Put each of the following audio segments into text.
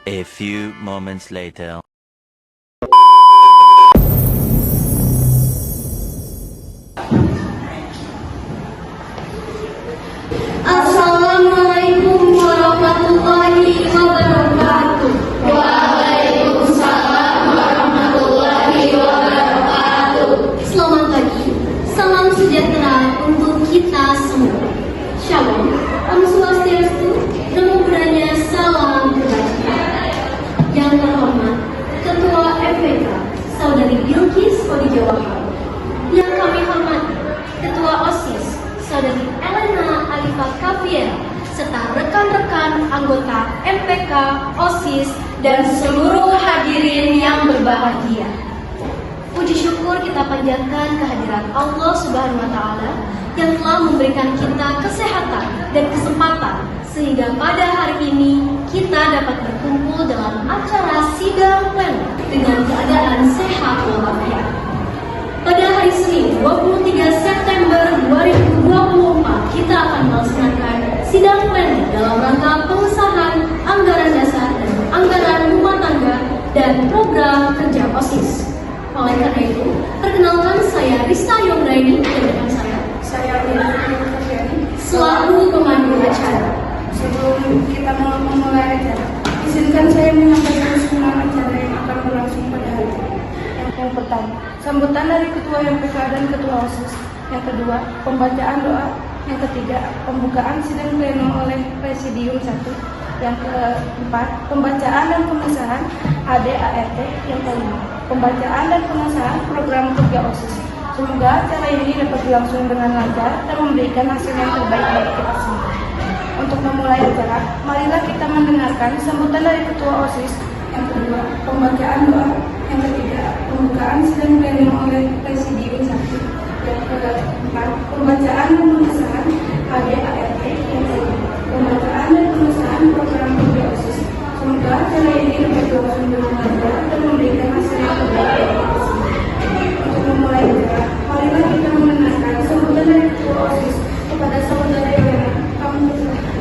A few moments later. Assalamualaikum warahmatullahi wabarakatuh. Waalaikumsalam warahmatullahi wabarakatuh. Selamat pagi, salam sejahtera untuk kita semua. Shalom, Om Swastiastu, Namo Buddhaya, salam kebajikan. Yang terhormat Ketua FPK Saudari Bilqis Khadijah. Yang kami hormati Ketua OSIS Saudari Elena Alifah Kaviera, serta rekan-rekan anggota MPK, OSIS, dan seluruh hadirin yang berbahagia. Puji syukur kita panjatkan kehadiran Allah Subhanahu wa Ta'ala yang telah memberikan kita kesehatan dan kesempatan sehingga pada hari ini kita dapat berkumpul dalam acara sidang pleno dengan keadaan sehat walafiat. Pada hari Senin 23 September 2024 kita akan melaksanakan sidang pleno dalam rangka pengesahan anggaran dasar dan anggaran rumah tangga dan program kerja OSIS. Oleh karena itu, perkenalkan saya Rista Yomraini dan rekan saya selaku pemandu acara. Sebelum kita memulai acara, izinkan saya menyampaikan semua acara yang akan berlangsung pada hari ini. Yang pertama, sambutan dari Ketua MPK dan Ketua OSIS. Yang kedua, pembacaan doa. Yang ketiga, pembukaan sidang pleno oleh Presidium 1. Yang keempat, pembacaan dan pengesahan ADART. Yang kelima, pembacaan dan pengesahan program kerja OSIS. Semoga acara ini dapat berlangsung dengan lancar dan memberikan hasil yang terbaik bagi kita semua. Untuk memulai acara, marilah kita mendengarkan sambutan dari Ketua OSIS. Yang kedua, pembacaan doa. Yang ketiga, pembukaan sidang pleno oleh Presidium 1. Yang keempat, pembacaan dan pengesahan ADART. Yang kelima, pembacaan dan pengesahan program kerja OSIS. Semoga acara ini dapat berlangsung dengan lancar dan memberikan hasil yang terbaik bagi kita semua. Untuk memulai acara, marilah kita mendengarkan sambutan dari Ketua OSIS kepada saudara Elena. Kamu bersilakan.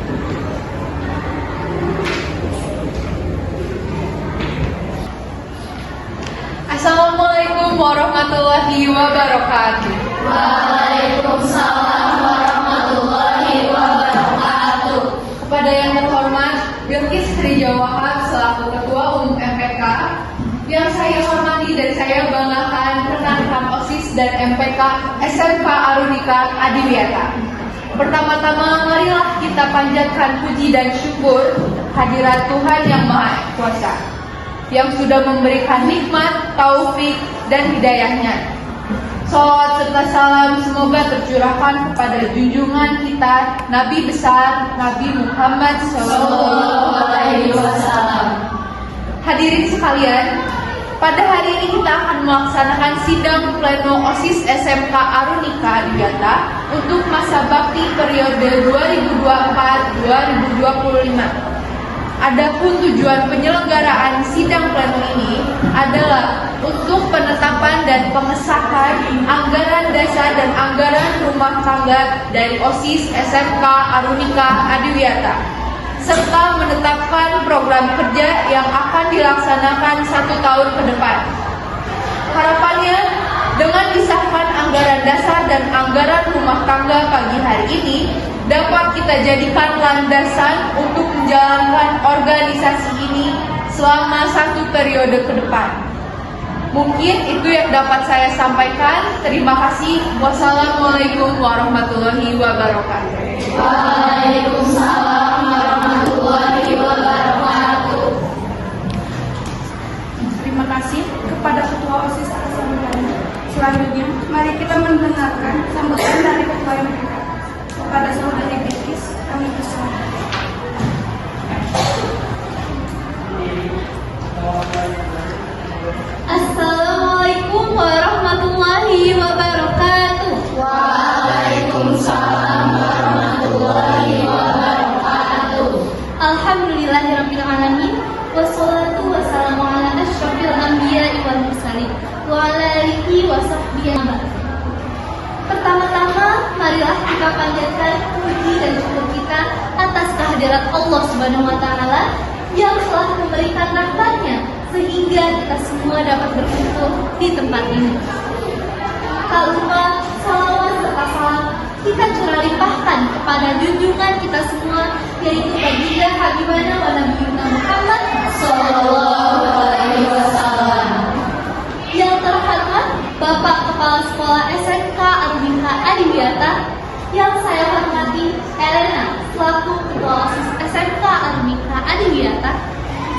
Assalamualaikum warahmatullahi wabarakatuh. Waalaikumsalam warahmatullahi wabarakatuh. Kepada yang terhormat Bilqis Khadijah selaku Ketua Umum MPK, yang saya hormati dan saya banggakan rekan-rekan OSIS dan MPK SMK Arunika Adiwiyata. Pertama-tama marilah kita panjatkan puji dan syukur hadirat Tuhan Yang Maha Kuasa yang sudah memberikan nikmat, taufik, dan hidayahnya. Salawat serta salam semoga tercurahkan kepada junjungan kita Nabi besar Nabi Muhammad SAW. Hadirin sekalian, pada hari ini kita akan melaksanakan sidang pleno OSIS SMK Arunika Adiwiyata untuk masa bakti periode 2024-2025. Adapun tujuan penyelenggaraan sidang pleno ini adalah untuk penetapan dan pengesahan anggaran dasar dan anggaran rumah tangga dari OSIS SMK Arunika Adiwiyata, serta menetapkan program kerja yang akan dilaksanakan 1 tahun ke depan. Harapannya, dengan disahkan anggaran dasar dan anggaran rumah tangga pagi hari ini, dapat kita jadikan landasan untuk menjalankan organisasi ini selama 1 periode ke depan. Mungkin itu yang dapat saya sampaikan. Terima kasih. Wassalamualaikum warahmatullahi wabarakatuh. Waalaikumsalam warahmatullahi wabarakatuh. Terima kasih kepada Ketua OSIS atas sambutannya. Selanjutnya, mari kita mendengarkan sambutan dari Ketua MPK kepada saudari Bilqis. Kami persilakan. Assalamualaikum warahmatullahi wabarakatuh. Waalaikumsalam warahmatullahi wabarakatuh. Alhamdulillahirabbil alamin, wassalatu wassalamu ala asyrofil anbiya'i wal mursalin wa ala alihi wa sahbihi. Pertama-tama, marilah kita panjatkan puji dan syukur kita atas kehadirat Allah Subhanahu wa Ta'ala yang telah memberikan rahmatnya sehingga kita semua dapat berkumpul di tempat ini. Tak lupa salawat serta salam kita curah limpahkan kepada junjungan kita semua, yaitu baginda Habibana wa Nabiyuna Muhammad Sallallahu Alaihi Wasallam. Yang terhormat Bapak Kepala Sekolah SMK Arumika Adiwiyata, yang saya hormati Elena selaku Ketua OSIS SMK Arumika Adiwiyata,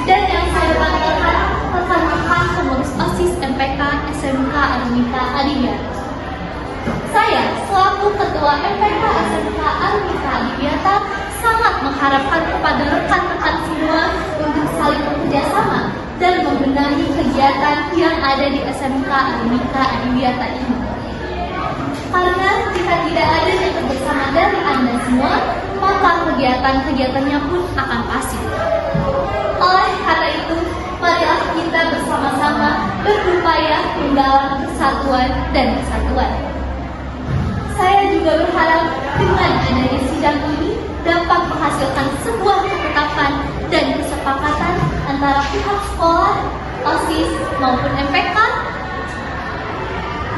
dan yang saya banggakan rekan-rekan pengurus OSIS MPK SMK Arumika Adiwiyata. Saya selaku Ketua MPK SMK Arumika Adiwiyata sangat mengharapkan kepada rekan-rekan semua untuk saling bekerjasama dan membenahi kegiatan yang ada di SMK Arumika Adiwiyata ini. Karena jika tidak adanya kerjasama dari Anda semua, maka kegiatan-kegiatannya pun akan pasif. Oleh karena itu, marilah kita bersama-sama berupaya menggalang persatuan dan kesatuan. Saya juga berharap dengan adanya sidang ini dapat menghasilkan sebuah ketetapan dan kesepakatan antara pihak sekolah, OSIS maupun MPK,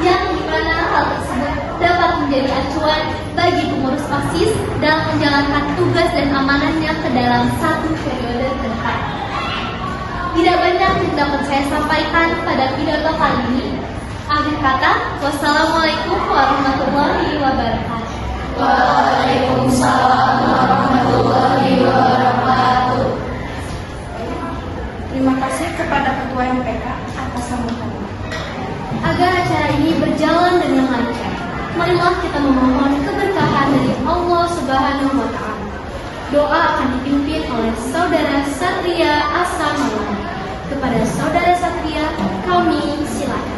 yang dimana hal tersebut dapat menjadi acuan bagi pengurus OSIS dalam menjalankan tugas dan amanahnya ke dalam satu periode ke depan. Tidak banyak yang dapat saya sampaikan pada pidato kali ini. Akhir kata, wassalamualaikum warahmatullahi wabarakatuh. Waalaikumsalam warahmatullahi wabarakatuh. Terima kasih kepada Ketua MPK atas sambutannya. Agar acara ini berjalan dengan lancar, marilah kita memohon keberkahan dari Allah Subhanahu wa Ta'ala. Doa akan dipimpin oleh Saudara Satria Asa Maulana. Kepada Saudara Satria, kami silakan.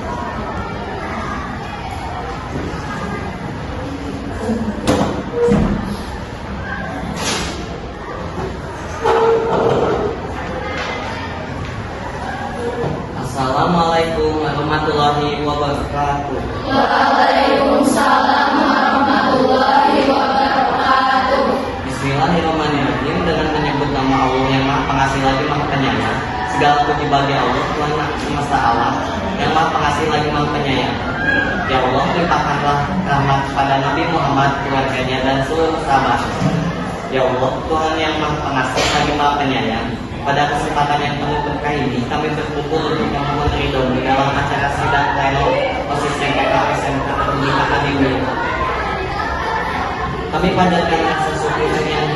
Assalamualaikum warahmatullahi wabarakatuh. Waalaikumsalam warahmatullahi wabarakatuh. Bismillahirrahmanirrahim. Dengan menyebut nama Allah yang Maha Pengasih lagi Maha Penyayang, segala puji bagi Allah Tuhan semesta alam yang Maha Pengasih lagi Maha Penyayang. Ya Allah, limpahkanlah rahmat kepada Nabi Muhammad, keluarganya dan seluruh sahabat. Ya Allah, Tuhan yang Maha Pengasih lagi Maha Penyayang, pada kesempatan yang penuh berkah ini kami berkumpul untuk memohon ridho di dalam acara sidang pleno OSIS MPK SMK Arumika Adiwiyata. Kami panjatkan rasa syukur yang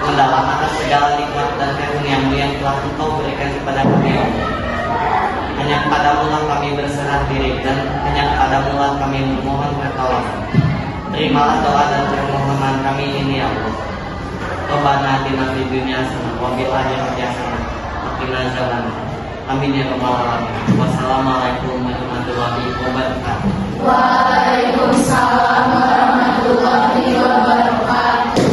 mendalam atas segala nikmat dan karunia-Mu yang telah Engkau berikan kepada kami, ya Allah. Hanya kepadamu lah kami berserah diri dan hanya kepadamu lah kami memohon pertolongan. Terimalah doa dan permohonan kami ini, ya Allah. Rabbana atina fid dunya hasanah wa fil akhirati hasanah wa qina adzabannar. Amin ya rabbal alamin. Wassalamualaikum warahmatullahi wabarakatuh. Waalaikumsalam warahmatullahi wabarakatuh.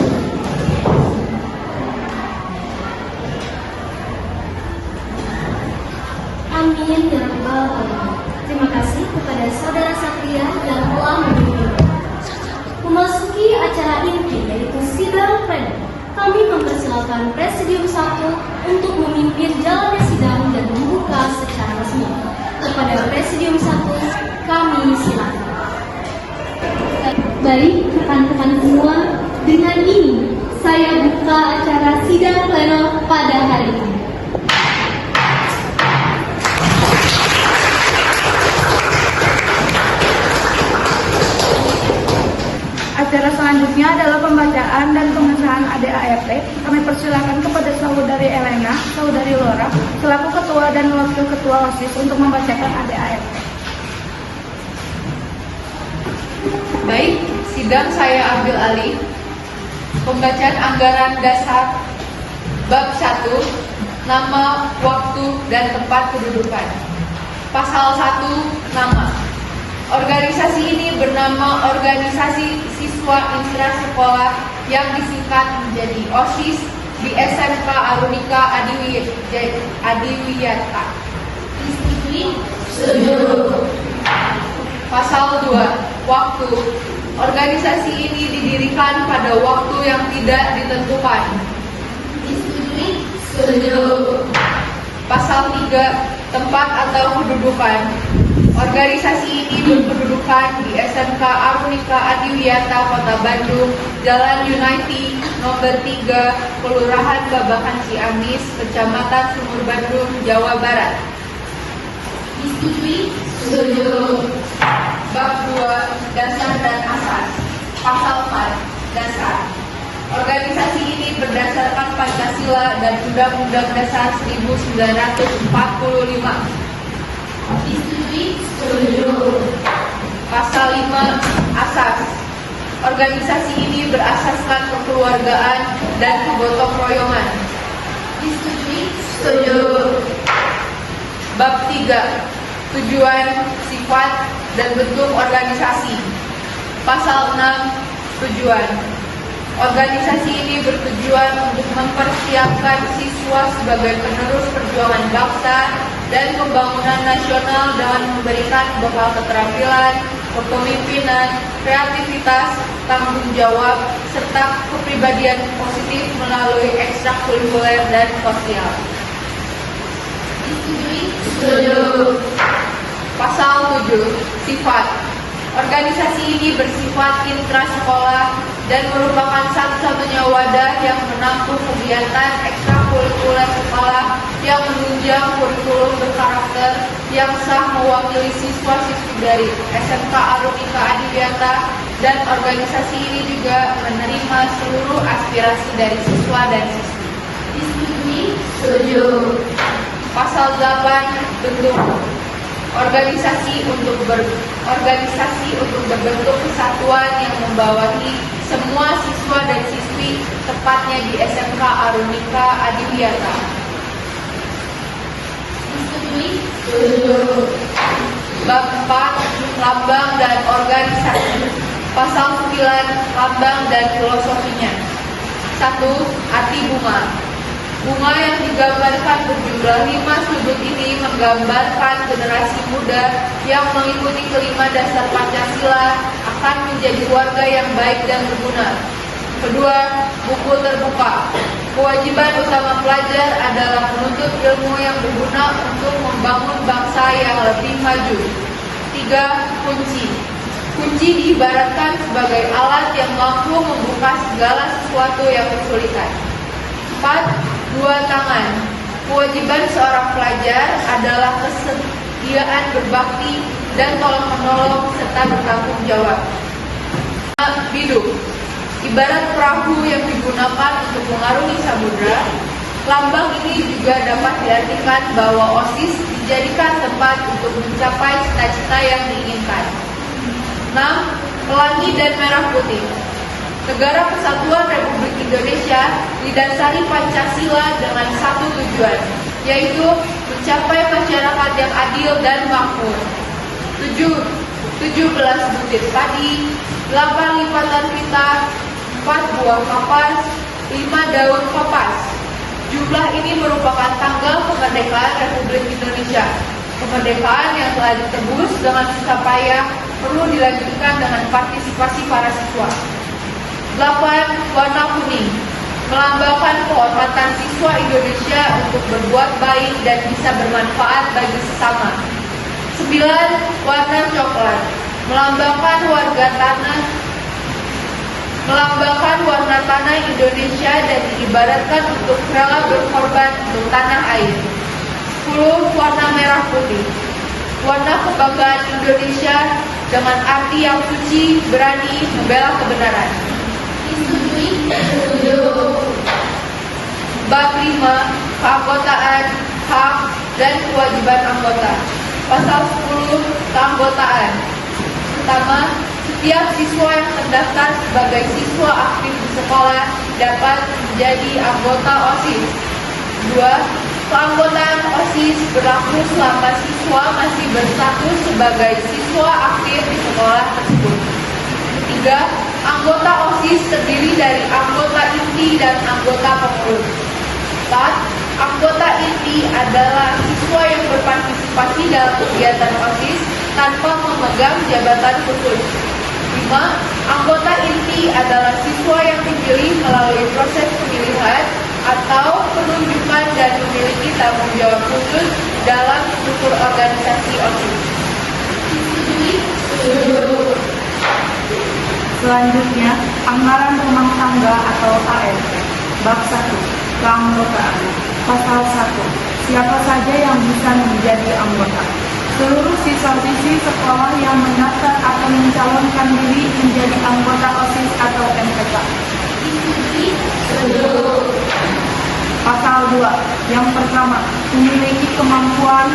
Amin ya rabbal alamin. Terima kasih kepada Saudara Satria yang telah memimpin. Memasuki acara inti yaitu sidang pleno, kami mempersilakan Presidium 1 untuk memimpin jalannya sidang dan membuka secara resmi. Kepada Presidium 1, kami silakan. Baik, rekan-rekan semua, dengan ini saya buka acara sidang pleno pada hari ini. Acara selanjutnya adalah pembacaan dan pengesahan ADART. Kami persilakan kepada Saudari Elena, Saudari Laura, selaku Ketua dan Wakil Ketua OSIS untuk membacakan ADART. Baik, sidang saya ambil alih. Pembacaan anggaran dasar bab 1, nama, waktu, dan tempat kedudukan. Pasal 1, nama. Organisasi ini bernama Organisasi Siswa Intra Sekolah yang disingkat menjadi OSIS di SMK Arumika Adiwiyata. Setuju. Pasal 2, waktu. Organisasi ini didirikan pada waktu yang tidak ditentukan. Disetujui? Pasal 3, tempat atau kedudukan. Organisasi ini berkedudukan di SMK Arunika Adiwiyata Kota Bandung, Jalan Unity nomor 3, Kelurahan Babakan Ciamis, Kecamatan Sumur Bandung, Jawa Barat. Disetujui? Bab 2, Dasar dan Asas. Pasal 4, Dasar. Organisasi ini berdasarkan Pancasila dan Undang-Undang Dasar 1945. Disetujui? Pasal 5, Asas. Organisasi ini berasaskan kekeluargaan dan kegotong royongan. Disetujui? Bab 3, Tujuan, Sifat, dan Bentuk Organisasi. Pasal 6, Tujuan. Organisasi ini bertujuan untuk mempersiapkan siswa sebagai penerus perjuangan bangsa dan pembangunan nasional dengan memberikan bekal keterampilan, kepemimpinan, kreativitas, tanggung jawab, serta kepribadian positif melalui ekstrakurikuler dan sosial. Disetujui? Pasal 7, Sifat. Organisasi ini bersifat intrasekolah dan merupakan satu-satunya wadah yang menampung kegiatan ekstrakurikuler sekolah yang menunjang kurikulum berkarakter yang sah mewakili siswa-siswi dari SMK Arunika Adiwiyata, dan organisasi ini juga menerima seluruh aspirasi dari siswa dan siswi. Disetujui? Pasal 8, Bentuk. Organisasi untuk berbentuk kesatuan yang membawahi semua siswa dan siswi, tepatnya di SMK Arunika Adiwiyata. Disetujui? Bab 4, Lambang dan Organisasi. Pasal 9, Lambang dan Filosofinya. 1. Arti bunga. Bunga yang digambarkan berjumlah 5 sudut ini menggambarkan generasi muda yang mengikuti kelima dasar Pancasila akan menjadi warga yang baik dan berguna. Kedua, buku terbuka. Kewajiban utama pelajar adalah menuntut ilmu yang berguna untuk membangun bangsa yang lebih maju. 3. Kunci. Kunci diibaratkan sebagai alat yang mampu membuka segala sesuatu yang kesulitan. 4. Dua tangan. Kewajiban seorang pelajar adalah kesediaan berbakti dan tolong-menolong serta bertanggung jawab. 5. Biduk. Ibarat perahu yang digunakan untuk mengarungi samudra, lambang ini juga dapat diartikan bahwa OSIS dijadikan tempat untuk mencapai cita-cita yang diinginkan. 6. Pelangi dan merah putih. Negara Kesatuan Republik Indonesia didasari Pancasila dengan satu tujuan, yaitu mencapai masyarakat yang adil dan makmur. 17 butir padi, 8 lipatan pita, 4 buah kapas, 5 daun kapas. Jumlah ini merupakan tanggal kemerdekaan Republik Indonesia. Kemerdekaan yang telah ditebus dengan susah payah perlu dilanjutkan dengan partisipasi para siswa. 8. Warna kuning. Melambangkan kehormatan siswa Indonesia untuk berbuat baik dan bisa bermanfaat bagi sesama. 9. Warna coklat. Melambangkan warna tanah Indonesia dan diibaratkan untuk rela berkorban untuk tanah air. 10. Warna merah putih. Warna kebanggaan Indonesia dengan arti yang suci, berani, membela kebenaran. Bab 5, Keanggotaan, Hak, dan Kewajiban Anggota. Pasal 10, Keanggotaan. Pertama, setiap siswa yang terdaftar sebagai siswa aktif di sekolah dapat menjadi anggota OSIS. 2. Keanggotaan OSIS berlaku selama siswa masih berstatus sebagai siswa aktif di sekolah tersebut. 3. Anggota OSIS terdiri dari anggota inti dan anggota pengurus. 4. Anggota inti adalah siswa yang berpartisipasi dalam kegiatan OSIS tanpa memegang jabatan khusus. 5. Anggota inti adalah siswa yang dipilih melalui proses pemilihan atau penunjukan memiliki tanggung jawab khusus dalam struktur organisasi OSIS. Selanjutnya, anggaran rumah tangga atau ART. Bab 1. Keanggotaan. Pasal 1. Siapa saja yang bisa menjadi anggota? Seluruh siswa-siswi sekolah yang mendaftar atau mencalonkan diri menjadi anggota OSIS atau MPK. Pasal 2. Yang pertama, memiliki kemampuan,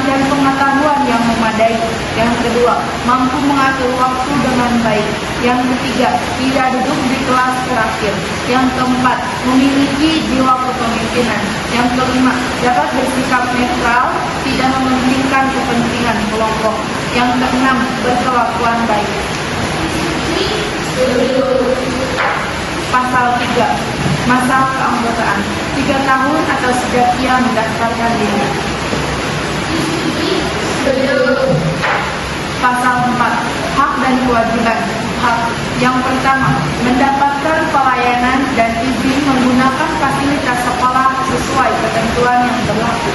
dan pengetahuan yang memadai. Yang kedua, mampu mengatur waktu dengan baik. Yang ketiga, tidak duduk di kelas terakhir. Yang keempat, memiliki jiwa kepemimpinan. Yang kelima, dapat bersikap netral, tidak mementingkan kepentingan kelompok. Yang keenam, berkelakuan baik. Pasal 3. Masa keanggotaan 3 tahun atau sejak ia mendaftarkan diri. Pasal 4. Hak dan kewajiban. Hak yang pertama, mendapatkan pelayanan dan izin menggunakan fasilitas sekolah sesuai ketentuan yang berlaku.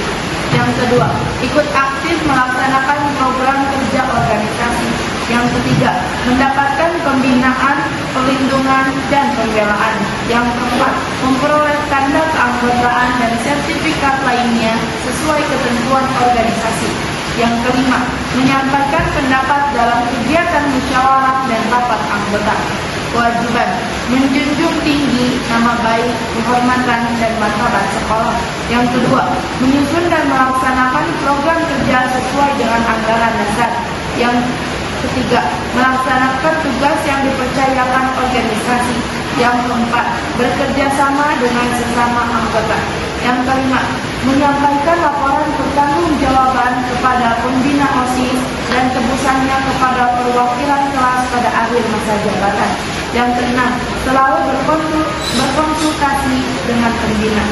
Yang kedua, ikut aktif melaksanakan program kerja organisasi. Yang ketiga, mendapatkan pembinaan, perlindungan, dan pembelaan. Yang keempat, memperoleh tanda keanggotaan dan sertifikat lainnya sesuai ketentuan organisasi. Yang kelima, menyampaikan pendapat dalam kegiatan musyawarah dan rapat anggota. Kewajiban, menjunjung tinggi nama baik, kehormatan, dan martabat sekolah. Yang kedua, menyusun dan melaksanakan program kerja sesuai dengan anggaran dasar. Yang ketiga, melaksanakan tugas yang dipercayakan organisasi. Yang keempat, bekerja sama dengan sesama anggota. Yang kelima, menyampaikan laporan pertanggungjawaban kepada pembina OSIS dan tebusannya kepada perwakilan kelas pada akhir masa jabatan. Yang keenam, selalu berkonsultasi dengan pembina.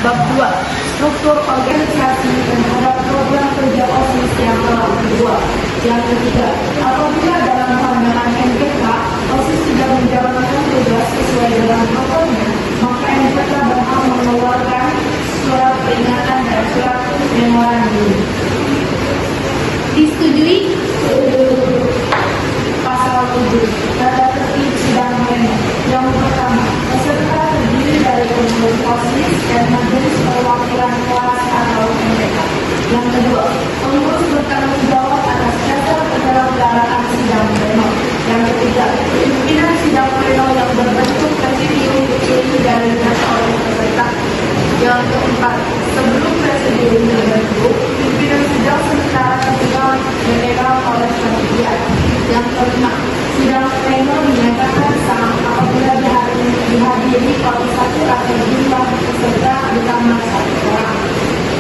Bab 2. Struktur organisasi terhadap program kerja OSIS yang telah dibuat. Yang ketiga, apabila dalam pandangan MPK OSIS tidak menjalankan tugas sesuai dengan protokolnya, maka MPK berhak mengeluarkan surat peringatan dan surat memorandum. Disetujui? Pasal 7. Tata tertib sidang pleno. Yang pertama, peserta terdiri dari pengurus OSIS dan majelis perwakilan kelas atau MPK. Yang kedua, pengurus bertanggung jawab atas dasar penyelenggaraan sidang pleno. Yang ketiga, pimpinan sidang pleno yang berbentuk presidium dipilih dari data oleh peserta. Yang keempat, sebelum presidium terbentuk, pimpinan sidang sementara dipegang oleh panitia. Yang kelima, sidang pleno dinyatakan sah apabila dihadiri oleh 1 atau jumlah peserta ditambah 1 orang.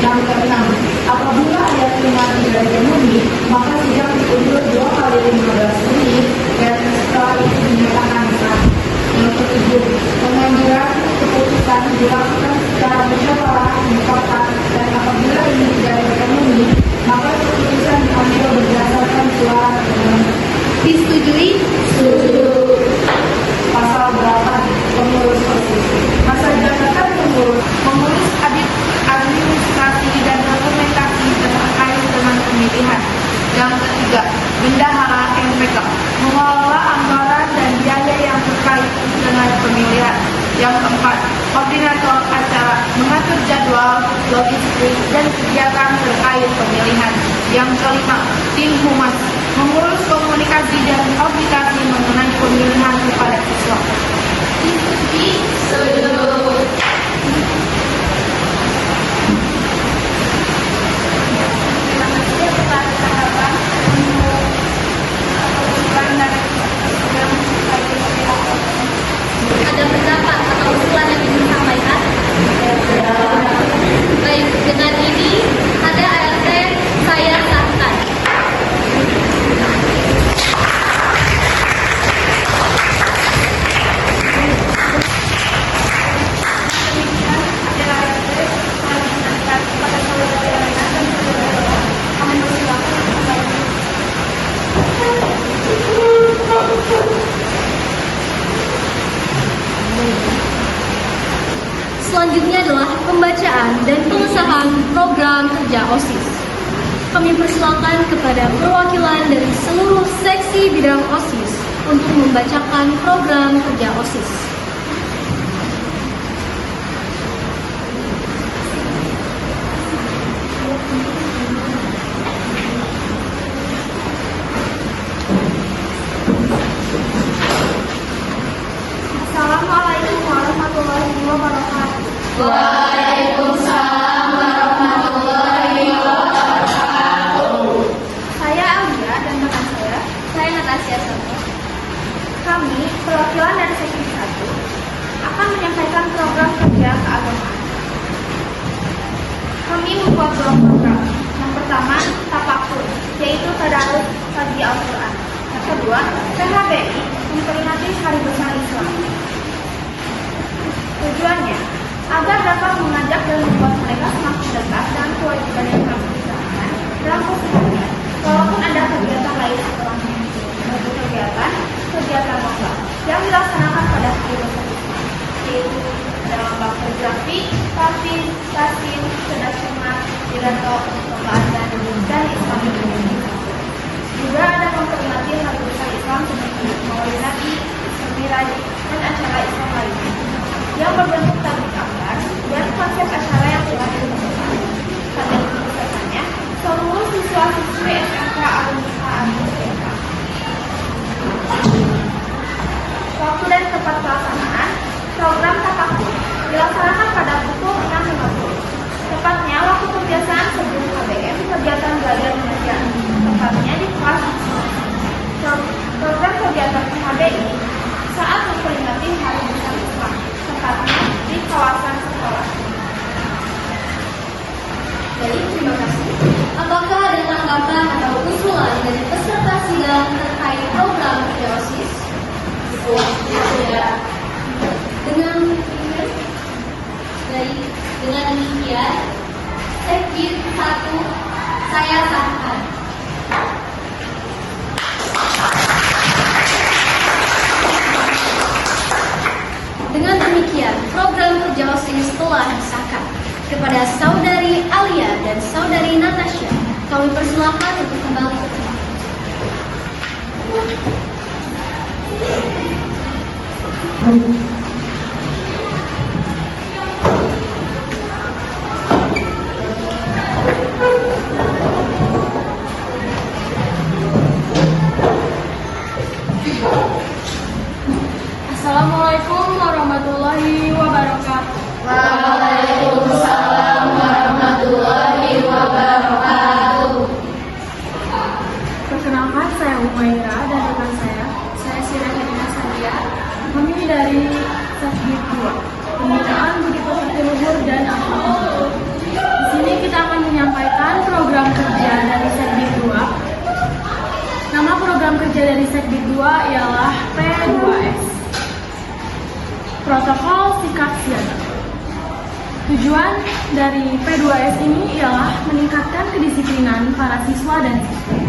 Yang keenam, apabila ayat 5 tidak dipenuhi, maka sidang diundur 2 kali 15 menit dan setelah itu dinyatakan sah. Yang ketujuh, pengambilan keputusan dilakukan secara musyawarah mufakat dan apabila ini tidak dipenuhi, maka keputusan diambil berdasarkan suara terbanyak. Disetujui? Pasal 8. Pengurus OSIS. Masa jabatan pengurus administrasi dan dokumentasi terkait dengan pemilihan. Yang ketiga, bendahara MPK mengelola anggaran dan biaya yang terkait dengan pemilihan. Yang keempat, koordinator acara mengatur jadwal, logistik, dan kegiatan terkait pemilihan. Yang kelima, tim humas mengurus komunikasi dan aplikasi mengenai pemilihan kepada siswa. Ada pendapat atau usulan yang ingin disampaikan? Baik, dengan ini ada ART saya sahkan. pembacaan dan pengesahan program kerja OSIS. Kami persilakan kepada perwakilan dari seluruh seksi bidang OSIS untuk membacakan program kerja OSIS. Assalamualaikum warahmatullahi wabarakatuh. Waalaikumsalam warahmatullahi wabarakatuh. Saya Alia dan rekan saya Natasha Soto. kami perwakilan dari seksi 1 akan menyampaikan program kerja keagamaan. Kami membuat dua program. Yang pertama, tafakur, yaitu tadarus kaji Al-Quran. Yang kedua, PHBI, memperingati Hari Besar Islam. Tujuannya, agar dapat mengajak dan membuat mereka semakin dekat dengan kewajiban yang kami usahakan dalam keseharian, walaupun ada kegiatan lain setelahnya. Untuk kegiatan lomba yang dilaksanakan pada Hari Besar Islam, yaitu dalam lomba kaligrafi, tafsir, tasin, cerdas cermat, pidato, lomba azan, dan Islam Indonesia. Juga ada memperingati Hari Besar Islam seperti Maulid Nabi, Isra Miraj, dan acara Islam lainnya yang berbentuk tablik akbar dan konsep acara yang telah ditentukan. Pada keputusannya, seluruh siswa-siswi SMK Al-Musa Al-Musa. Waktu dan tempat pelaksanaan program tafakur dilaksanakan pada pukul 6.50. Tepatnya waktu kebiasaan sebelum KBM, kegiatan belajar mengajar. Tepatnya di kelas. Program kegiatan PHBI saat memperingati Hari Besar Islam. Tepatnya di kawasan sekolah. Baik, terima kasih. Apakah ada tanggapan atau usulan dari peserta sidang terkait program kerja OSIS? Ya. Dengan demikian, Sekbid 1 saya sahkan. Dengan demikian, program kerja OSIS telah disahkan. Kepada Saudari Alia dan Saudari Natasha, kami persilakan untuk kembali ke tempat. Assalamualaikum warahmatullahi wabarakatuh. Waalaikumsalam warahmatullahi wabarakatuh. Perkenalkan, saya Umaira dan rekan saya Sira Helena Sandia. Kami dari Sekbid 2, Pembinaan Budi Pekerti Luhur dan Akhlak. Di sini kita akan menyampaikan program kerja dari Sekbid 2. Nama program kerja dari Sekbid 2 ialah P2S. Protokol Sikap Siaga. Tujuan dari P2S ini ialah meningkatkan kedisiplinan para siswa dan siswi.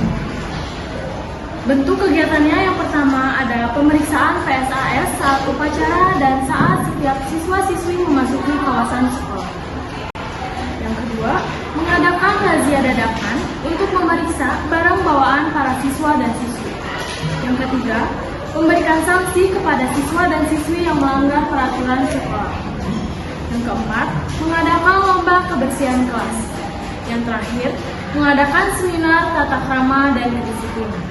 Bentuk kegiatannya yang pertama ada pemeriksaan PSAS saat upacara dan saat setiap siswa-siswi memasuki kawasan sekolah. Yang kedua, mengadakan razia dadakan untuk memeriksa barang bawaan para siswa dan siswi. Yang ketiga, memberikan sanksi kepada siswa dan siswi yang melanggar peraturan sekolah. Yang keempat, mengadakan lomba kebersihan kelas. Yang terakhir, mengadakan seminar tata krama dan kedisiplinan.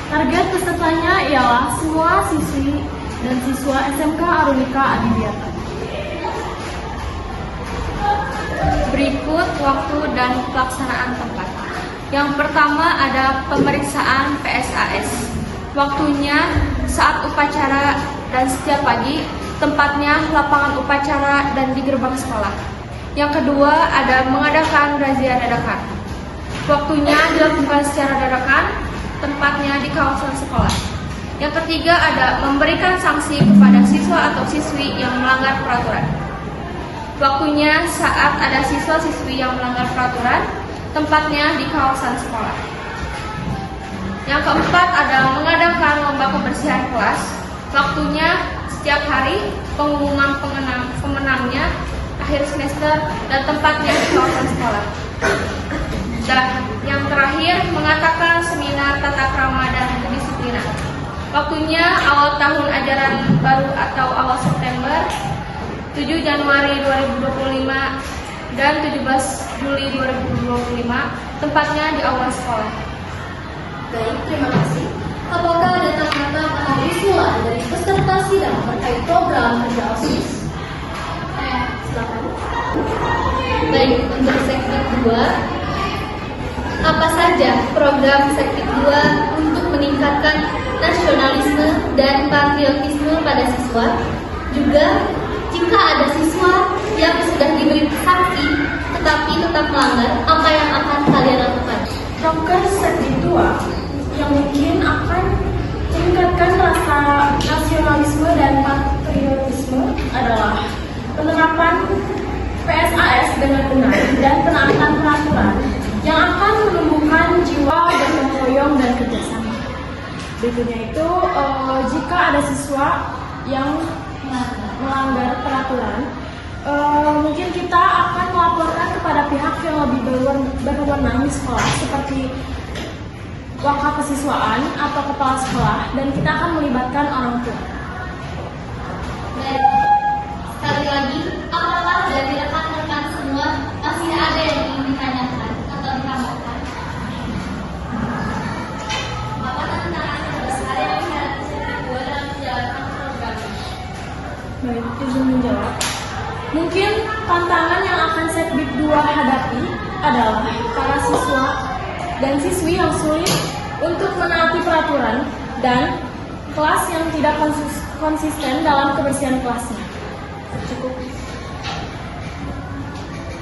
Target pesertanya ialah semua siswi dan siswa SMK Arunika Adiwiata. Berikut waktu dan pelaksanaan tempat. Yang pertama ada pemeriksaan PSAS. Waktunya saat upacara dan setiap pagi, tempatnya lapangan upacara dan di gerbang sekolah. Yang kedua ada mengadakan razia dadakan. Waktunya dilakukan secara dadakan, tempatnya di kawasan sekolah. Yang ketiga ada memberikan sanksi kepada siswa atau siswi yang melanggar peraturan. Waktunya saat ada siswa-siswi yang melanggar peraturan, tempatnya di kawasan sekolah. Yang keempat ada mengadakan lomba kebersihan kelas. Waktunya setiap hari, pengumuman pemenangnya akhir semester dan tempatnya di kawasan sekolah. Dan yang terakhir mengatakan seminar tata krama dan kedisiplinan. Waktunya awal tahun ajaran baru atau awal September, 7 Januari 2025 dan 17 Juli 2025, tempatnya di aula sekolah. Baik, terima kasih. Apakah ada tanggapan atau usulan dari peserta sidang terkait program kerja OSIS? Silakan. Baik, untuk sektor 2, apa saja program sektor 2 untuk meningkatkan nasionalisme dan patriotisme pada siswa? Juga, jika ada siswa yang sudah diberi sanksi tetapi tetap melanggar, apa yang akan kalian lakukan? Program sektor 2 yang mungkin akan meningkatkan rasa nasionalisme dan patriotisme adalah penerapan PSAS dengan benar dan penaatan peraturan yang akan menumbuhkan jiwa gotong royong dan kerjasama. Berikutnya itu, jika ada siswa yang melanggar peraturan, mungkin kita akan melaporkan kepada pihak yang lebih berwenang di sekolah seperti wakapesiswaan atau kepala sekolah, dan kita akan melibatkan orang tua. Baik, sekali lagi, apakah dari rekan-rekan semua masih ada yang ingin ditanyakan atau ditambahkan? Apa tantangan terbesar yang dihadapi sektor 2 dalam menjalankan program ini? Baik, izin menjawab. Mungkin tantangan yang akan Sekbid 2 hadapi adalah para siswa dan siswi yang sulit untuk menaati peraturan dan kelas yang tidak konsisten dalam kebersihan kelasnya. Cukup.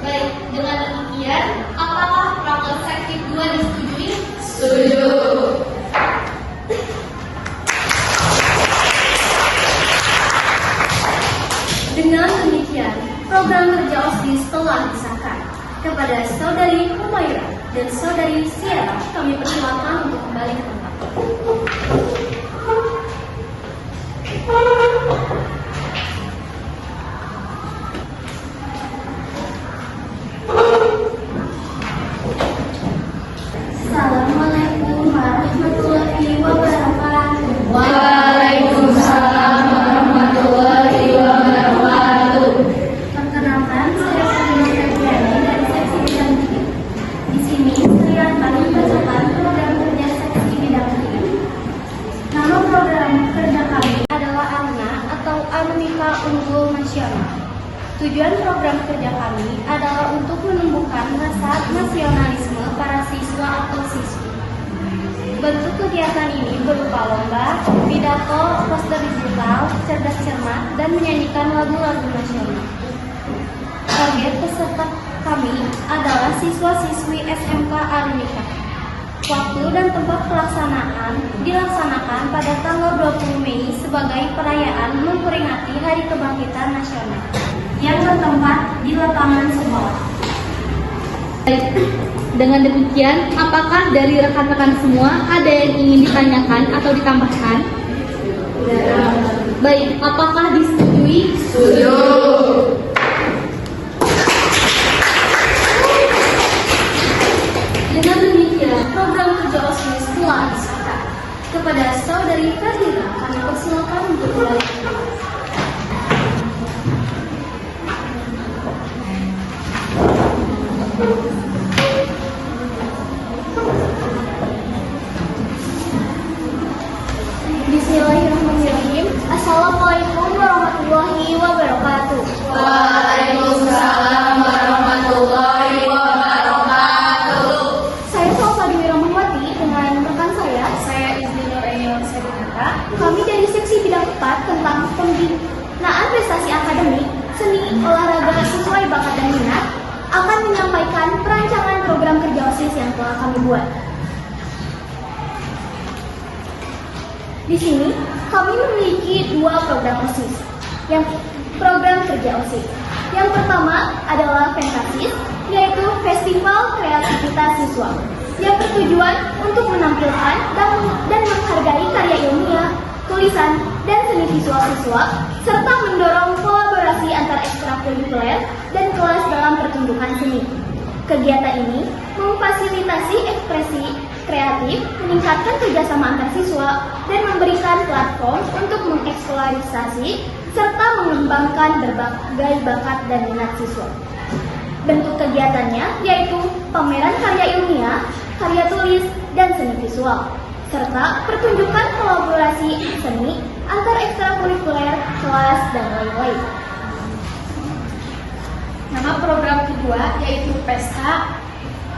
Baik, dengan demikian, apakah program sektor 2 disetujui? Setuju. Dengan demikian, program kerja OSIS telah disahkan. Kepada Saudari Humaira dan Saudari Sierra, kami persilakan untuk kembali ke tempat. Assalamualaikum warahmatullahi wabarakatuh. Waalaikumsalam warahmatullahi wabarakatuh. Perkenalkan, saya Saudari Febriani dari seksi bidang 3. Di sini saya akan membacakan program kerja seksi bidang 3. Nama program kerja kami adalah AMNA atau Amnika Unggul Nasional. Tujuan program kerja kami adalah untuk menumbuhkan rasa nasionalisme para siswa atau siswi. Bentuk kegiatan ini berupa lomba, pidato, poster digital, cerdas cermat, dan menyanyikan lagu-lagu nasional. Target peserta kami adalah siswa-siswi SMK Arunika. Waktu dan tempat pelaksanaan dilaksanakan pada tanggal 20 Mei sebagai perayaan memperingati Hari Kebangkitan Nasional yang bertempat di lapangan sekolah. Dengan demikian, apakah dari rekan-rekan semua ada yang ingin ditanyakan atau ditambahkan? Baik, apakah disetujui? Setuju. Dengan demikian, program kerja OSIS telah disahkan. Kepada Saudari Fadila, kami persilakan untuk kembali ke kelas. Bismillahirrahmanirrahim. Assalamualaikum warahmatullahi wabarakatuh. Waalaikumsalam warahmatullahi wabarakatuh. Saya Salva Dewi Rahmawati dengan rekan saya Iznur Enil Sedinata. Kami dari seksi bidang 4 tentang pembinaan prestasi akademik, seni, olahraga sesuai bakat dan minat akan menyampaikan perancangan program kerja OSIS yang telah kami buat. Di sini kami memiliki 2 program OSIS. Yang program kerja OSIS. Yang pertama adalah Fentasis, yaitu Festival Kreativitas Siswa, yang bertujuan untuk menampilkan dan menghargai karya ilmiah, tulisan, dan seni visual siswa, serta mendorong kolaborasi antar kegiatan ekstrakurikuler dan kelas dalam pertunjukan seni. Kegiatan ini memfasilitasi ekspresi kreatif, meningkatkan kerjasama antar siswa, dan memberikan platform untuk mengeksplorasi serta mengembangkan berbagai bakat dan minat siswa. Bentuk kegiatannya yaitu pameran karya ilmiah, karya tulis, dan seni visual, serta pertunjukan kolaborasi seni antar ekstrakurikuler, kelas, dan lain-lain. Nama program kedua yaitu Pesta,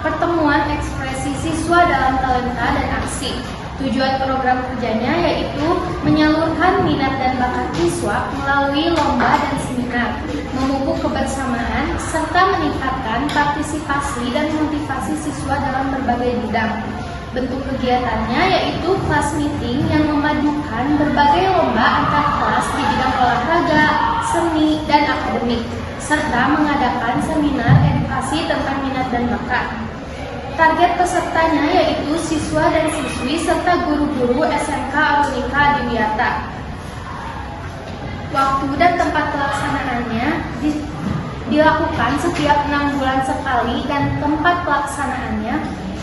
pertemuan ekspresi siswa dalam talenta dan aksi. Tujuan program kerjanya yaitu menyalurkan minat dan bakat siswa melalui lomba dan seminar, memupuk kebersamaan, serta meningkatkan partisipasi dan motivasi siswa dalam berbagai bidang. Bentuk kegiatannya yaitu kelas meeting yang memadukan berbagai lomba antar kelas di bidang olahraga, seni, dan akademik, serta mengadakan seminar edukasi tentang minat dan bakat. Target pesertanya yaitu siswa dan siswi serta guru-guru SMK Arunika Adiwiyata. Waktu dan tempat pelaksanaannya dilakukan setiap 6 bulan sekali dan tempat pelaksanaannya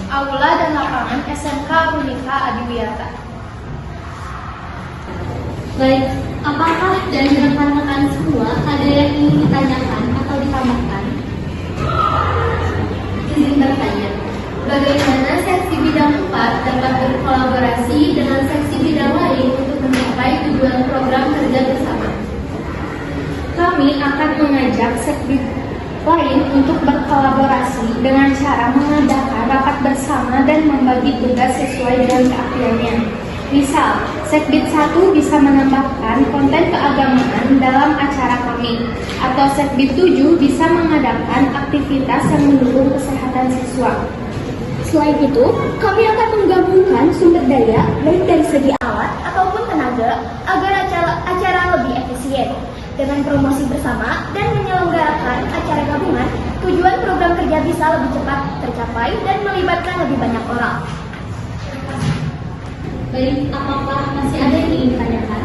aula dan lapangan SMK Arunika Adiwiyata. Baik, apakah dari rekan-rekan semua ada yang ingin ditanyakan atau ditambahkan? Izin bertanya, bagaimana seksi bidang 4 dapat berkolaborasi dengan seksi bidang lain untuk mencapai tujuan program kerja bersama? Kami akan mengajak sekbid lain untuk berkolaborasi dengan cara mengadakan rapat bersama dan membagi tugas sesuai dengan keahliannya. Misal, Sekbid 1 bisa menambahkan konten keagamaan dalam acara kami, atau Sekbid 7 bisa mengadakan aktivitas yang mendukung kesehatan siswa. Selain itu, kami akan menggabungkan sumber daya baik dari segi alat ataupun tenaga agar acara lebih efisien. Dengan promosi bersama dan menyelenggarakan acara gabungan, tujuan program kerja bisa lebih cepat tercapai dan melibatkan lebih banyak orang. Baik, apakah masih ada yang ingin ditanyakan?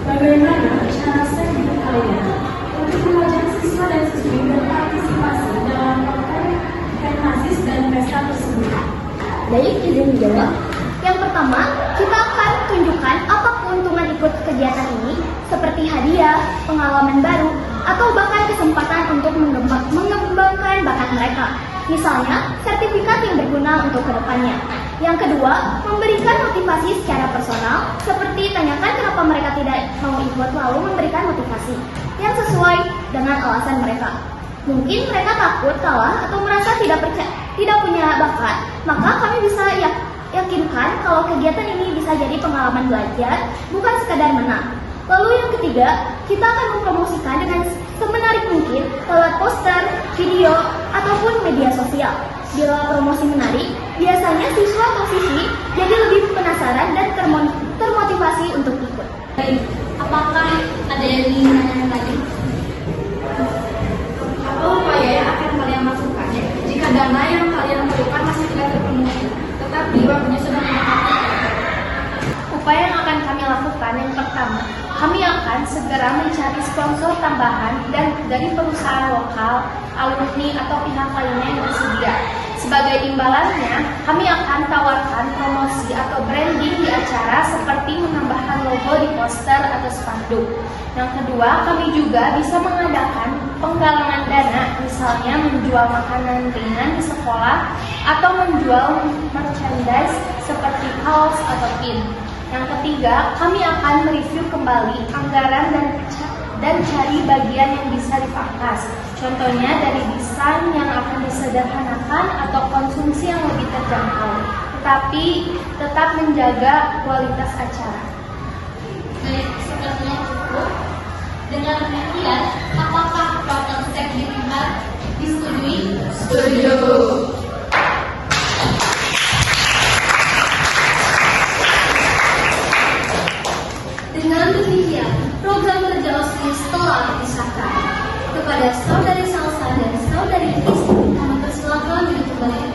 Bagaimana cara sekbid kalian untuk mengajak siswa dan siswi berpartisipasi dalam konten dan pesta tersebut? Baik, izin menjawab. Yang pertama, kita akan tunjukkan apa keuntungan ikut kegiatan ini, seperti hadiah, pengalaman baru, atau bahkan kesempatan untuk mengembangkan bakat mereka. Misalnya, sertifikat yang berguna untuk kedepannya. Yang kedua, memberikan motivasi secara personal, seperti tanyakan kenapa mereka tidak mau ikut, lalu memberikan motivasi yang sesuai dengan alasan mereka. Mungkin mereka takut kalah atau merasa tidak punya bakat, maka kami bisa yakinkan kalau kegiatan ini bisa jadi pengalaman belajar, bukan sekadar menang. Lalu yang ketiga, kita akan mempromosikan dengan semenarik mungkin lewat poster, video, ataupun media sosial. Bila promosi menarik, biasanya siswa atau siswi jadi lebih penasaran dan termotivasi untuk ikut. Baik, apakah ada yang ingin menanyakan lagi? Apa upaya yang akan kalian lakukan jika dana yang kalian perlukan masih tidak terpenuhi, tetapi waktunya sudah mendekati? Upaya yang akan kami lakukan yang pertama, kami akan segera mencari sponsor tambahan dan dari perusahaan lokal, alumni atau pihak lainnya yang tersedia. Sebagai imbalannya, kami akan tawarkan promosi atau branding di acara seperti menambahkan logo di poster atau spanduk. Yang kedua, kami juga bisa mengadakan penggalangan dana, misalnya menjual makanan ringan di sekolah atau menjual merchandise seperti kaos atau pin. Yang ketiga, kami akan mereview kembali anggaran dan cari bagian yang bisa dipangkas. Contohnya dari desain yang akan disederhanakan atau konsumsi yang lebih terjangkau, tetapi tetap menjaga kualitas acara. Baik, sepertinya cukup. Dengan demikian, apakah program Sekbid 4 disetujui? Setuju. Dengan demikian, program kerja OSIS telah disahkan. Kepada saudari Salsa dan saudari Kristi, kami persilakan duduk kembali.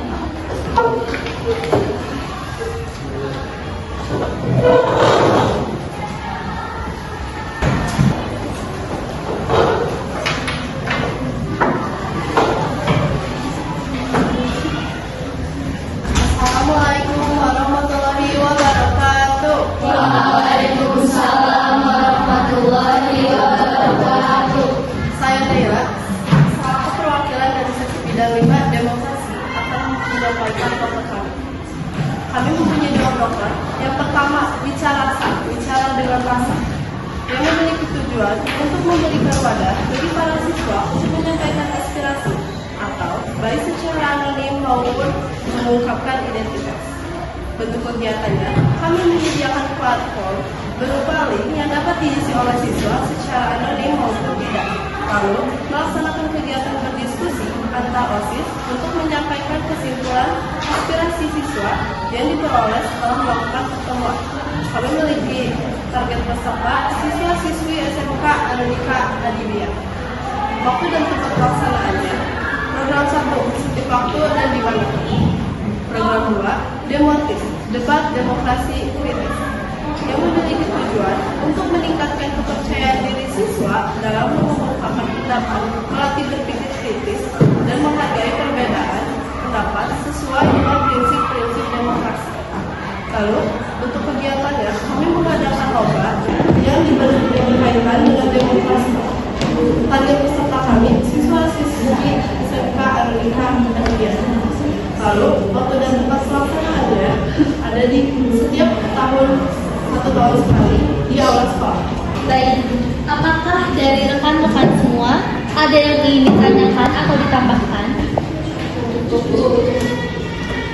menyampaikan proker kami. Kami mempunyai 2 proker. Yang pertama, bicara dengan rasa, yang memiliki tujuan untuk memberikan wadah bagi para siswa untuk menyampaikan aspirasi atau baik secara anonim maupun mengungkapkan identitas. Bentuk kegiatannya, kami menyediakan platform berupa link yang dapat diisi oleh siswa secara anonim maupun tidak. Lalu, melaksanakan kegiatan berdiskusi antar OSIS untuk menyampaikan kesimpulan aspirasi siswa yang diperoleh setelah melakukan pertemuan. Kami memiliki target peserta siswa-siswi SMK Arunika Adiwiyata. Waktu dan tempat pelaksanaannya, program 1, di waktu dan di mana. Program 2, Demotis, debat demokrasi kritis, yang memiliki tujuan untuk meningkatkan kepercayaan diri siswa dalam mengungkapkan pendapat, melatih berpikir kritis, dan menghargai perbedaan pendapat sesuai dengan prinsip-prinsip demokrasi. Lalu, untuk kegiatannya, kami mengadakan lomba yang dikaitkan dengan demokrasi. Target peserta kami, siswa-siswi SMK Arunika Adiwiyata. Lalu, waktu dan tempat pelaksanaannya ada di setiap tahun 1 tahun sekali di awal sekolah. Baik, apakah dari rekan-rekan semua ada yang ingin ditanyakan atau ditambahkan?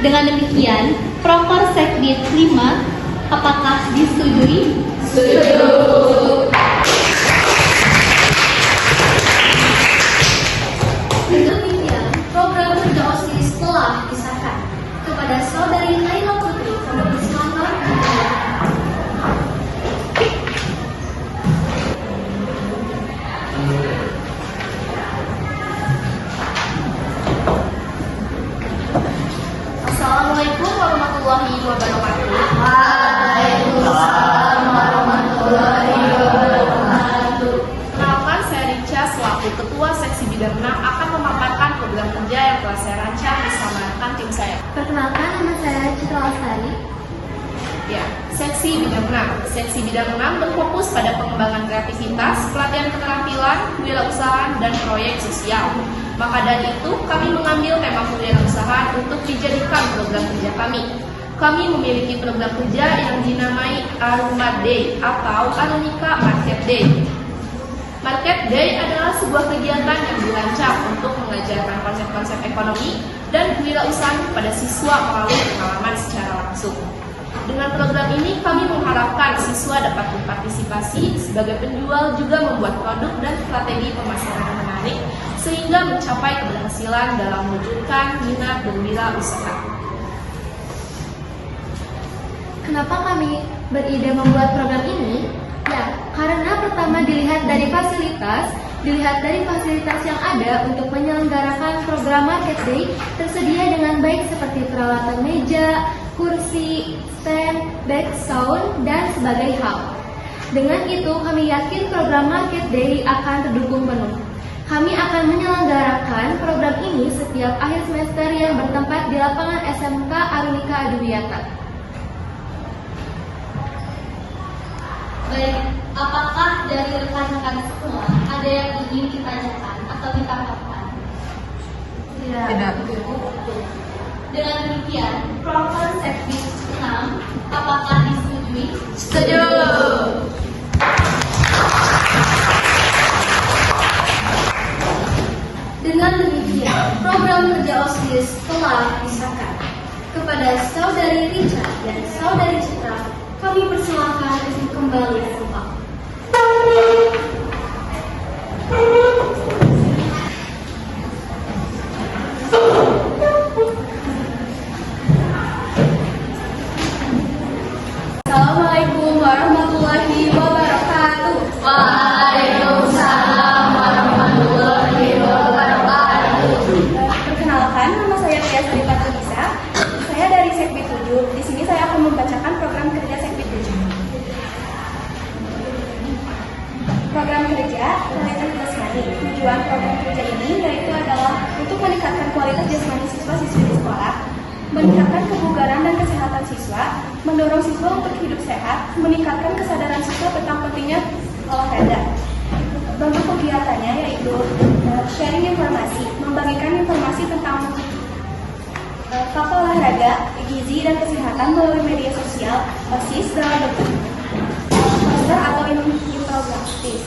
Dengan demikian, Proker Sekbid 5 apakah disetujui? Setuju. Dengan demikian, program kerja OSIS telah disahkan. Kepada Saudari Naila Putri, kami persilakan. Assalamualaikum warahmatullahi wabarakatuh. Waalaikumsalam warahmatullahi wabarakatuh. Kenalkan, saya Rica selaku Ketua Seksi Bidang 6 akan memaparkan program kerja yang telah saya rancang bersama rekan tim saya. Perkenalkan, nama saya Citra Lestari. Ya, Seksi Bidang 6. Seksi Bidang 6 berfokus pada pengembangan kreativitas, pelatihan keterampilan, kewirausahaan, dan proyek sosial. Maka dari itu, kami mengambil tema kewirausahaan untuk dijadikan program kerja kami. Kami memiliki program kerja yang dinamai Aruma Day atau Arunika Market Day. Market Day adalah sebuah kegiatan yang dirancang untuk mengajarkan konsep-konsep ekonomi dan kewirausahaan kepada siswa melalui pengalaman secara langsung. Dengan program ini, kami mengharapkan siswa dapat berpartisipasi sebagai penjual, juga membuat produk dan strategi pemasaran yang menarik, sehingga mencapai keberhasilan dalam mewujudkan minat berwirausaha. Kenapa kami beride membuat program ini? Ya, karena pertama dilihat dari fasilitas yang ada untuk menyelenggarakan program Market Day tersedia dengan baik seperti peralatan meja, kursi, stand, back sound, dan sebagai hal. Dengan itu, kami yakin program Market Day akan terdukung penuh. Kami akan menyelenggarakan program ini setiap akhir semester yang bertempat di lapangan SMK Arunika Adiwiyata. Baik, apakah dari rekan-rekan semua ada yang ingin ditanyakan atau ditambahkan? Tidak. Dengan demikian, Proker Sekbid 6 apakah disetujui? Setuju. Dengan demikian, program kerja OSIS telah disahkan. Kepada Saudari Rica dan Saudari Citra, kami persilakan untuk kembali ke tempat. Assalamualaikum warahmatullahi wabarakatuh. Waalaikumsalam warahmatullahi wabarakatuh. Perkenalkan, nama saya Tia Saripati Nisa. Saya dari Sekbid 7. Di sini saya akan membacakan program kerja Sekbid 7. Program kerja kualitas jasmani. Tujuan program kerja ini yaitu adalah untuk meningkatkan kualitas jasmani siswa-siswi di sekolah, meningkatkan kebugaran dan kesehatan siswa, mendorong siswa untuk hidup sehat, meningkatkan kesadaran siswa tentang pentingnya olahraga. Bentuk kegiatannya yaitu sharing informasi, membagikan informasi tentang fakta olahraga, gizi dan kesehatan melalui media sosial, OSIS dalam bentuk poster atau infografis.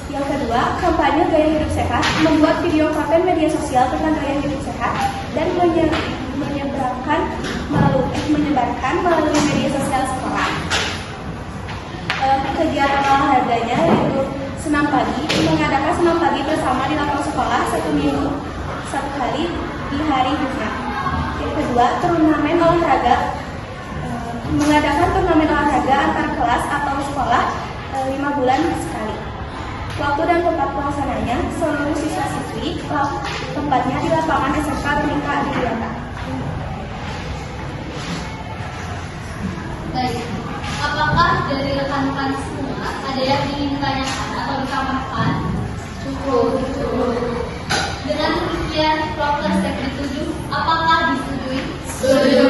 Yang kedua, kampanye gaya hidup sehat, membuat video konten media sosial tentang gaya hidup sehat dan menyebarkan melalui media sosial sekolah. Kegiatan olahraganya yaitu senam pagi, mengadakan senam pagi bersama di lapang sekolah 1 minggu 1 hari di hari Jumat. Yang kedua, turnamen olahraga, mengadakan turnamen olahraga antar kelas atau sekolah 5 bulan sekali. Waktu dan tempat pelaksananya seluruh siswa-siswi, tempatnya di lapangan SMK Runika Adiwiyata. Baik, apakah dari rekan-rekan semua ada yang ingin ditanyakan atau ditambahkan? Cukup. Dengan demikian, Prokes Sekdi 7, apakah disetujui? Setuju.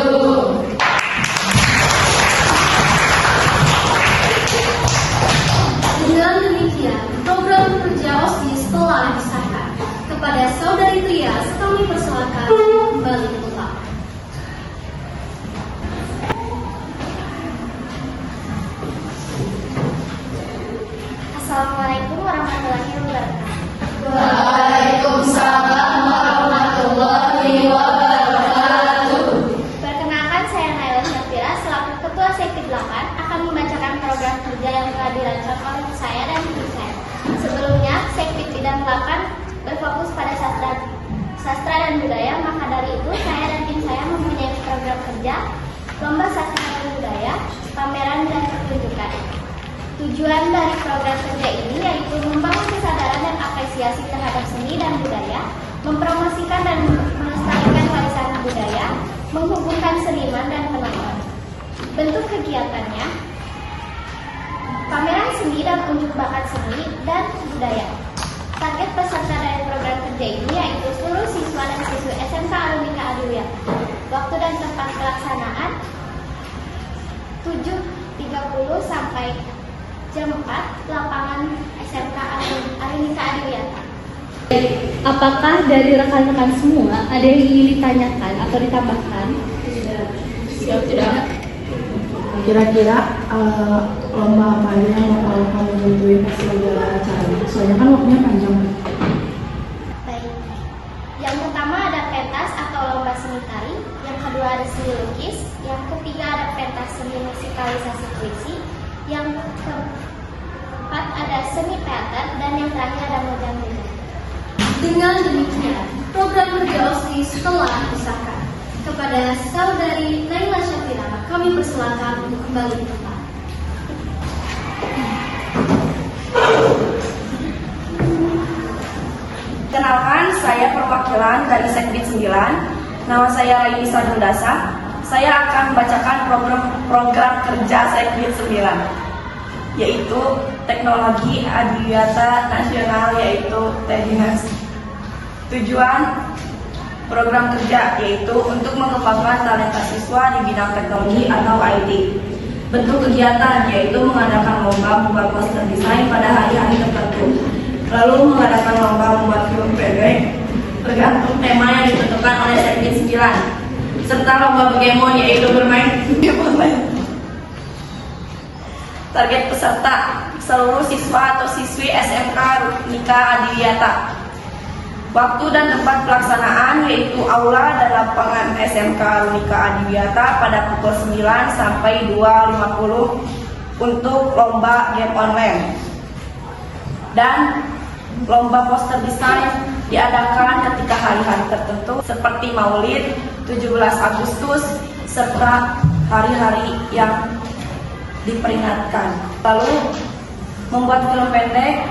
Dengan demikian, program kerja OSIS telah disahkan. Kepada Saudari Tias, kami persilakan kembali ke tempat. Assalamualaikum warahmatullahi wabarakatuh. Waalaikumsalam warahmatullahi wabarakatuh. Perkenalkan, saya Naila Syafira selaku Ketua Sekti 8 akan membacakan program kerja yang telah dirancang oleh saya dan tim saya. Sebelumnya, Sekti Bidang 8 berfokus pada sastra dan budaya, maka dari itu saya dan tim saya mempunyai program kerja, lomba sastra dan budaya, pameran dan pertunjukan. Tujuan dari program kerja ini yaitu membangun kesadaran dan apresiasi terhadap seni dan budaya, mempromosikan dan melestarikan warisan budaya, menghubungkan seniman dan penonton. Bentuk kegiatannya, pameran seni dan unjuk bakat seni dan budaya. Target peserta dari program kerja ini yaitu seluruh siswa dan siswi SMK Runika Adiwiyata. Waktu dan tempat pelaksanaan 7.30 sampai jam 4, lapangan SMK Runika Adiwiyata. Apakah dari rekan-rekan semua ada yang ingin ditanyakan atau ditambahkan? Tidak. Kira-kira lomba apa aja yang bakal kamu tentuin pas segala acara? Soalnya kan waktunya panjang. Baik. Yang pertama ada pentas atau lomba seni tari, yang kedua ada seni lukis, yang ketiga ada pentas seni musikalisasi puisi, yang keempat ada seni teater, dan yang terakhir ada model-model. Dengan demikian, program kerja OSIS telah disahkan. Kepada Saudari Naila Syafira, kami persilakan untuk kembali ke tempat. Kenalkan, saya perwakilan dari Sekdi 9. Nama saya Raini Sadundasa. Saya akan membacakan program kerja Sekdi 9, yaitu Teknologi Adiwiyata Nasional, yaitu TEDINAS. Tujuan program kerja yaitu untuk mengembangkan talenta siswa di bidang teknologi atau IT. Bentuk kegiatan yaitu mengadakan lomba membuat poster desain pada hari-hari tertentu, lalu mengadakan lomba membuat film pendek tergantung tema yang ditentukan oleh Sekdi 9, serta lomba Pokemon yaitu bermain game online. Target peserta seluruh siswa atau siswi SMK Runika Adiwiyata. Waktu dan tempat pelaksanaan yaitu aula dan lapangan SMK Runika Adiwiyata pada pukul 9 sampai 2.50 untuk lomba game online. Dan lomba poster desain diadakan ketika hari-hari tertentu seperti Maulid, 17 Agustus, serta hari-hari yang diperingatkan. Lalu membuat film pendek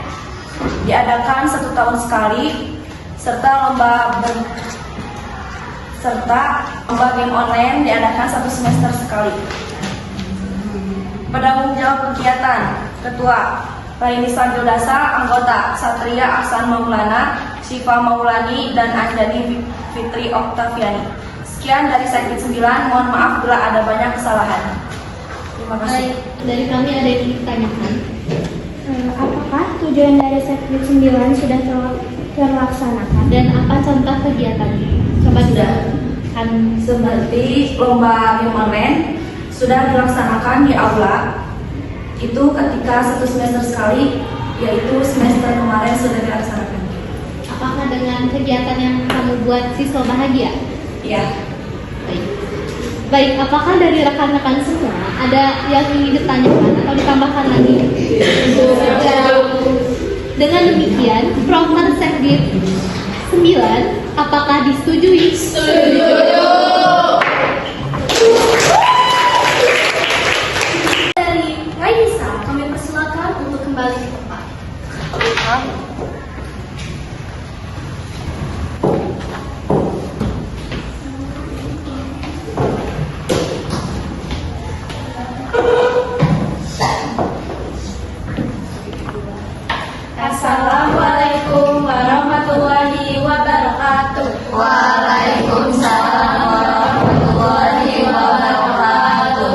diadakan 1 tahun sekali, serta lomba game online diadakan 1 semester sekali. Penanggung jawab kegiatan, Ketua Raini Sadundasa, anggota Satria Ahsan Maulana, Syifa Maulani, dan Anjani Fitri Oktaviani. Sekian dari Sekdi 9, mohon maaf bila ada banyak kesalahan. Terima kasih. Baik, dari kami ada yang ingin ditanyakan. Apakah tujuan dari Sekdi 9 sudah terlaksanakan? Dan apa contoh kegiatannya? Coba Sudah. dilaksanakan? Seperti lomba Mimoren sudah dilaksanakan di aula. Itu ketika 1 semester sekali, yaitu semester kemarin sudah dilaksanakan. Apakah dengan kegiatan yang kamu buat siswa bahagia? Ya. Baik. Baik, apakah dari rekan-rekan semua ada yang ingin ditanyakan atau ditambahkan lagi? Dengan demikian, Proker Sekdit 9, apakah disetujui? Dari Raisa, kami persilakan untuk kembali ke tempat. Assalamualaikum warahmatullahi wabarakatuh. Waalaikumsalam warahmatullahi wabarakatuh.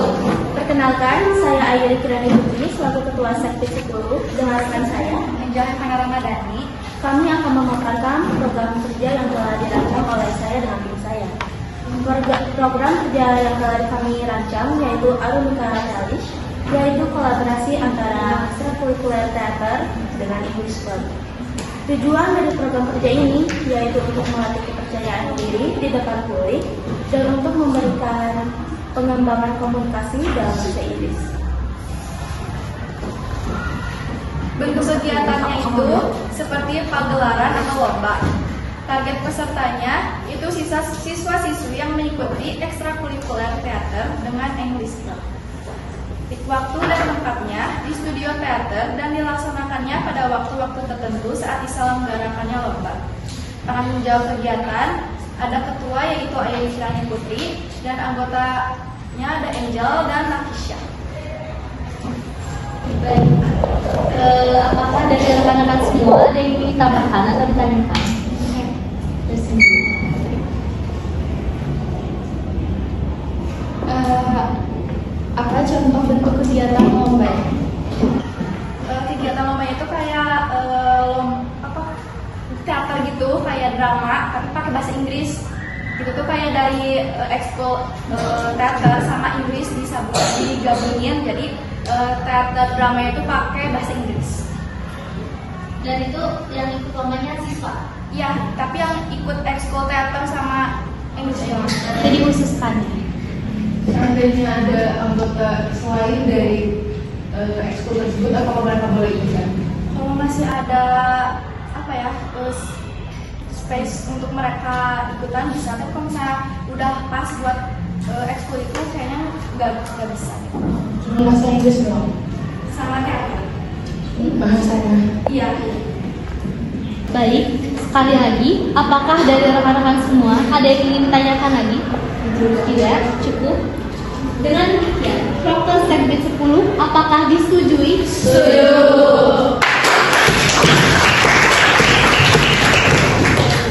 Perkenalkan, saya Ayri Kirani Putri selaku Ketua Sekti 10. Dengarkan saya, Menjaga Hana Ramadhani. Kami akan memaparkan program kerja yang telah dirancang oleh saya dengan tim saya. Program kerja yang telah kami rancang yaitu Alumni Challenge, yaitu kolaborasi antara ekstrakurikuler teater dengan English Club. Tujuan dari program kerja ini yaitu untuk melatih kepercayaan diri di depan publik dan untuk memberikan pengembangan komunikasi dalam bahasa Inggris. Bentuk kegiatannya itu seperti pagelaran atau lomba. Target pesertanya itu siswa-siswi yang mengikuti ekstrakurikuler teater dengan English Club. Waktu dan tempatnya di studio teater dan dilaksanakannya pada waktu-waktu tertentu saat diselenggarakannya lomba. Akan menjawab kegiatan ada ketua yaitu Ayri Kirani Putri dan anggotanya ada Angel dan Nakisha. Baik. Apakah dari rekan-rekan semua ada yang ingin ditambahkan atau ditanyakan? Apa contoh bentuk kegiatan lomba? Kegiatan lomba itu kayak teater gitu, kayak drama tapi pakai bahasa Inggris. Itu tuh kayak dari ekskul teater sama Inggris digabungin jadi teater drama itu pakai bahasa Inggris. Dan itu yang ikut lombanya siswa. Ya, tapi yang ikut ekskul teater sama English doang. Jadi khususkan. Seandainya ada anggota selain dari ekskul tersebut, apakah mereka boleh ikut? Kalau masih ada space untuk mereka ikutan bisa, tapi kalau misalnya udah pas buat ekskul itu kayaknya nggak bisa. Cuma bahasa Inggris doang? Sama teater. Bahasanya? Iya. Baik, sekali lagi, apakah dari rekan-rekan semua ada yang ingin ditanyakan lagi? Tidak, cukup. Dengan demikian, Proker Sekdit 10, apakah disetujui? Setuju.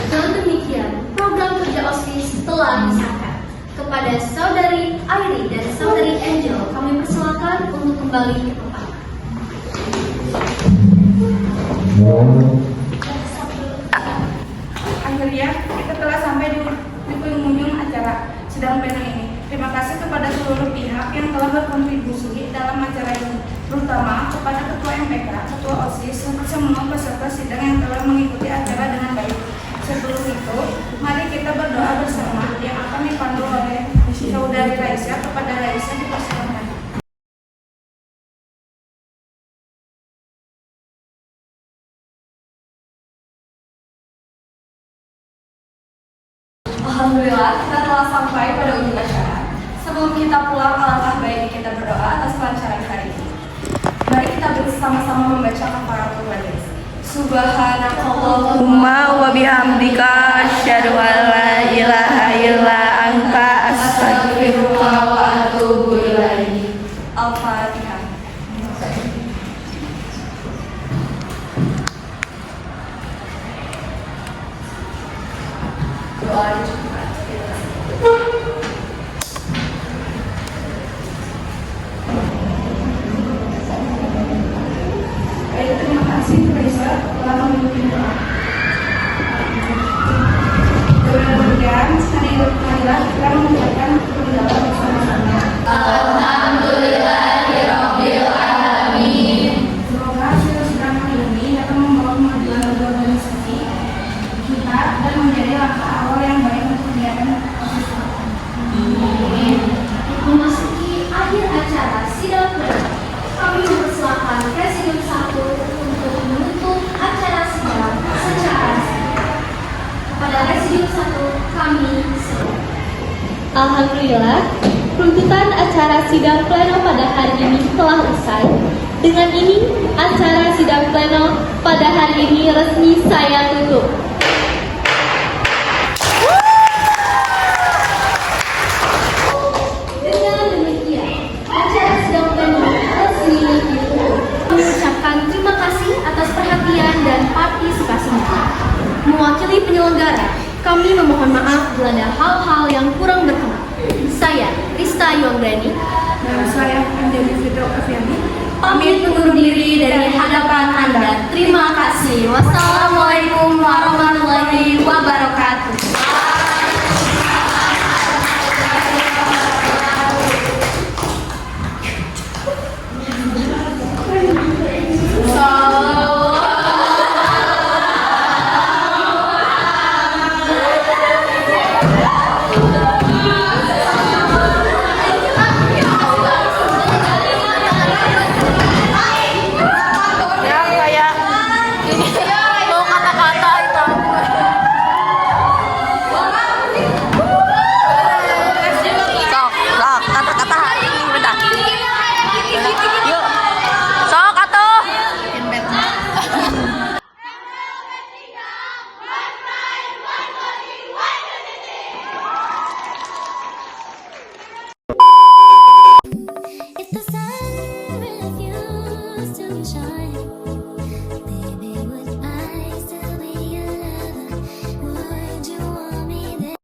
Dengan demikian, program kerja OSIS telah disahkan. Kepada Saudari Ayri dan Saudari Angel, kami persilakan untuk kembali ke tempat. Akhirnya kita telah sampai di penghujung acara sidang pleno ini. Terima kasih kepada seluruh pihak yang telah berkontribusi dalam acara ini, terutama kepada Ketua MPK, Ketua OSIS, serta semua peserta sidang yang telah mengikuti acara dengan baik. Sebelum itu, mari kita berdoa bersama yang akan dipandu oleh Saudari Raisa. Kepada Raisa dipersilakan. Alhamdulillah, kita telah sampai pada ujung acara. Sebelum kita pulang, alangkah baiknya kita berdoa atas kelancaran hari ini. Mari kita bersama-sama membaca kafaratul majlis. Subhanakallahumma wa bihamdika asyhadu an la ilaha illa anta astaghfiruka wa atubu ilaik. Al-Fatihah. Doa dicukup. Baik, terima kasih Raisa telah memimpin doa. Dengan demikian, hari ini Presidium 1 kami semua. Alhamdulillah, runtutan acara sidang pleno pada hari ini telah usai. Dengan ini, acara sidang pleno pada hari ini resmi saya tutup. Dengan demikian, acara sidang pleno resmi ditutup. Mengucapkan terima kasih atas perhatian dan partisipasinya. Mewakili penyelenggara, kami memohon maaf bila ada hal-hal yang kurang berkenan. Saya, Rista Yonggrani, Nama saya Anjali Fitro Afiani. pamit undur diri dari hadapan Anda. Terima kasih. Wassalamualaikum warahmatullahi wabarakatuh.